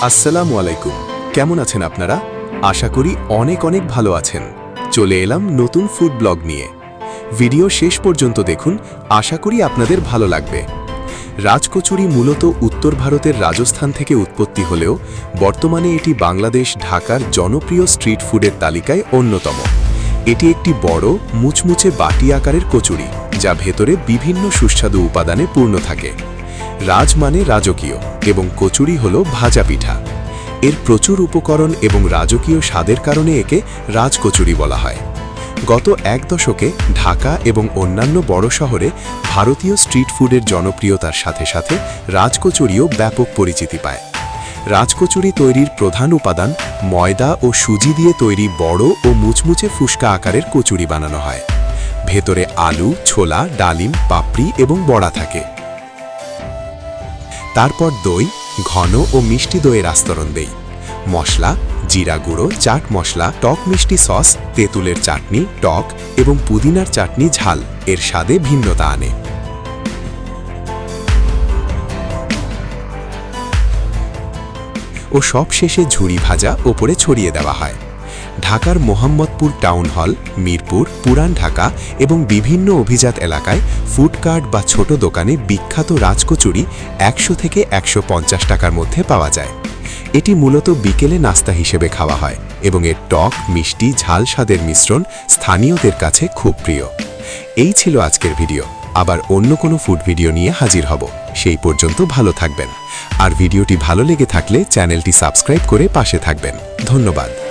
আসসালামু আলাইকুম। কেমন আছেন আপনারা? আশা করি অনেক অনেক ভালো আছেন। চলে এলাম নতুন ফুড ব্লগ নিয়ে। ভিডিও শেষ পর্যন্ত দেখুন, আশা করি আপনাদের ভালো লাগবে। রাজকচুরি মূলত উত্তর ভারতের রাজস্থান থেকে উৎপত্তি হলেও বর্তমানে এটি বাংলাদেশ ঢাকার জনপ্রিয় স্ট্রিট ফুডের তালিকায় অন্যতম। এটি একটি বড় মুচমুচে বাটি আকারের কচুরি, যা ভেতরে বিভিন্ন সুস্বাদু উপাদানে পূর্ণ থাকে। রাজ মানে রাজকীয় এবং কচুরি হল ভাজা পিঠা। এর প্রচুর উপকরণ এবং রাজকীয় স্বাদের কারণে একে রাজকচুরি বলা হয়। গত এক দশকে ঢাকা এবং অন্যান্য বড় শহরে ভারতীয় স্ট্রিট ফুডের জনপ্রিয়তার সাথে সাথে রাজকচুরিও ব্যাপক পরিচিতি পায়। রাজকচুরি তৈরির প্রধান উপাদান ময়দা ও সুজি দিয়ে তৈরি বড় ও মুচমুচে ফুসকা আকারের কচুরি বানানো হয়। ভেতরে আলু, ছোলা, ডালিম, পাপড়ি এবং বড়া থাকে। তারপর দই, ঘন ও মিষ্টি দইয়ের আস্তরণ দেই। মশলা, জিরা গুঁড়ো, চাট মশলা, টক মিষ্টি সস, তেঁতুলের চাটনি টক এবং পুদিনার চাটনি ঝাল এর স্বাদে ভিন্নতা আনে। ও সবশেষে ঝুরি ভাজা ওপরে ছড়িয়ে দেওয়া হয়। ঢাকার মোহাম্মদপুর টাউন হল, মিরপুর, পুরান ঢাকা এবং বিভিন্ন অভিজাত এলাকায় ফুড কার্ট বা ছোট দোকানে বিখ্যাত রাজকচুরি ১০০ থেকে ১৫০ টাকার মধ্যে পাওয়া যায়। এটি মূলত বিকেলে নাস্তা হিসেবে খাওয়া হয় এবং এর টক, মিষ্টি, ঝাল স্বাদের মিশ্রণ স্থানীয়দের কাছে খুব প্রিয়। এই ছিল আজকের ভিডিও। আবার অন্য কোনো ফুড ভিডিও নিয়ে হাজির হব। সেই পর্যন্ত ভালো থাকবেন। আর ভিডিওটি ভালো লেগে থাকলে চ্যানেলটি সাবস্ক্রাইব করে পাশে থাকবেন। ধন্যবাদ।